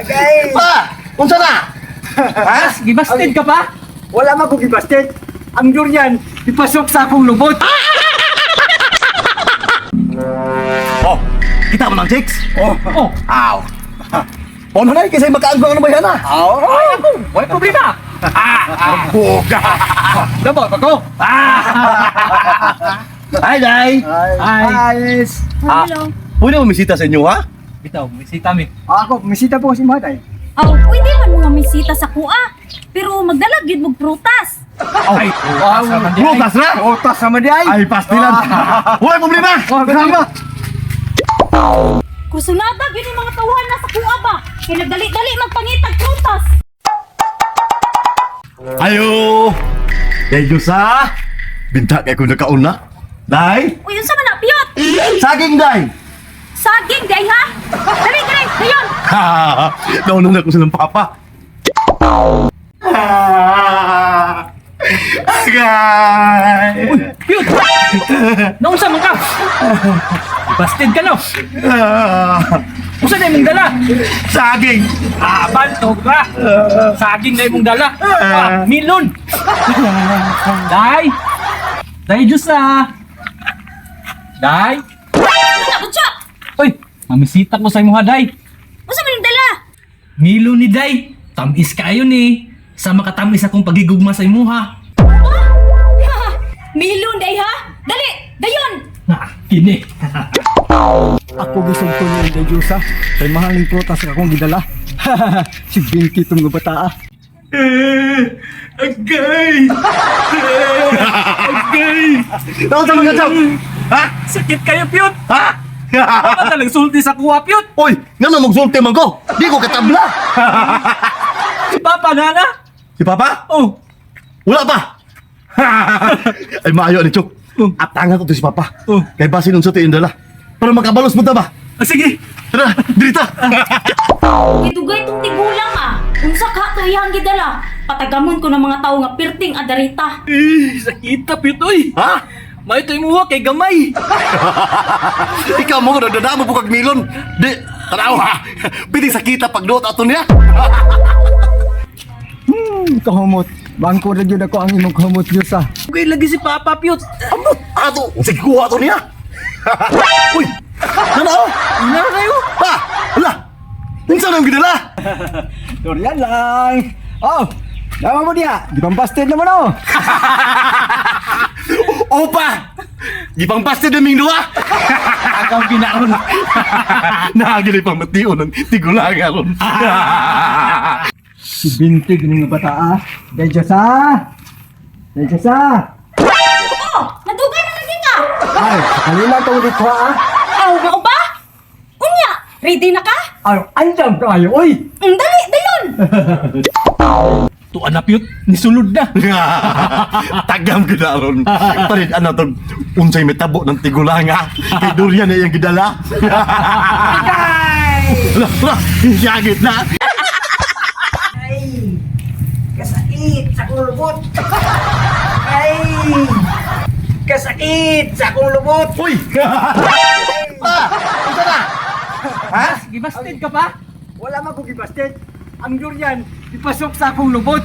Okay. Pa! Unsa na? Ha? Gibasted ka pa? Wala man ko gibasted. Ang durian, ipasok sa akong lubot. Oh, kita mo ng chicks? Oh, Aw. Ano na, kasi makaanggo ang bayan na. ay ako, wala problema. Buga. Dabo, ako. Hi, Day. Ayos. Hello. Pwede mo misita sa inyo, ha? Bitaw, bisita mi. Ako, misita po si Maday. Aw, pwede man mga misita sa kuha. Pero magdala gyud mog prutas. Ay, wow. Prutas na? Otas sama di ay. Ay, pastilan. Wala problema. Problema. Kusunada gyud yung mga tawhan na sa kuha ba. Kaya nagdali-dali magpangitag prutas. Ayo. Day, Diyos, ha? Binta kay kung nakauna. Day? Uy, unsa man na piyot? Saging, Day. Saging day ha? Dali, dali, dayon. Ha! Naunan ako sa ng papa. Agay! Piyot! Naunsa man ka? Busted ka no? Unsa na imong dala? Saging! Bantog ka! Saging na imong dala. Milon! Day! Day, Diyos Day! Ano ba siya? Uy, mamisita ko sa imong Day. Unsa man yung dala? Milo ni Day. Tamis kayo ni. Sa makatamis akong pagigugma sa imuha. Ha, milon day ha? Dali, dayon. Kini. Ako gusto ko niya kay Diyosa. Kay mahaling prutas akong gidala. Si Binti itong bata. Agay! Agay! Ako sa mga chow! Ha? Sakit kayo, Piyot. Ha? Baka talang sulti sa kuha, Piyot. Uy! Nga na magsulti man ko! Di ko katabla! Si Papa, nana. Si Papa? Oh, Wala pa! Ay maayo ni Chok. At tanga ko to si Papa. Oh. Kay basin ng suti yung dala. Para makabalos mo ta ba? sige. Tara, dirita! Idugay itong tigulang Unsa ka to iyang gidala? Patagamon ko ng mga tao nga pirting adarita. Sakita, Piyot, oy. Ha? May ito imuha kay gamay. Ikaw mo ko nadadama po kag milon. Di, tanaw ha! Piti sakita pagduot ato niya. Kahumot. Bangko na yun ako ang imong kahumot Diyosa. Okay, lagi si Papa, Piyot. Amot! Ato! Sige kuha ato niya! Uy! Nana! Ina kayo. Ha! Hala! Unsa nang gidala? Durian lang. Oh, nama mo dia. Di pambasted naman oh. Opa! Gipang bastid na ming duwa! Agaw ginaon. Nakagili pang mation ng tigulangan ron. Si Binti ng bata. Kay Diyosa. Kay Diyosa. Oh, nadugay na lagi ka. Ay, kanina itong dito Aw, mao ba? Unya, ready na ka? Ay, andam kayo, oy. Dali, dayon. Tuan na, Piyot. Nisulod na. Tagam ginaron. Parin ano to, unsay metabo ng tigulanga. Kay durian na yung gidala. Hala, hala, yagit na. Ay, kasakit sa akong lubot. Ay, kasakit sa akong lubot. Uy! Unsa na? Ha? Gibasted ka pa? Wala man ko gibasted. Ang durian, ipasok sa akong lubot.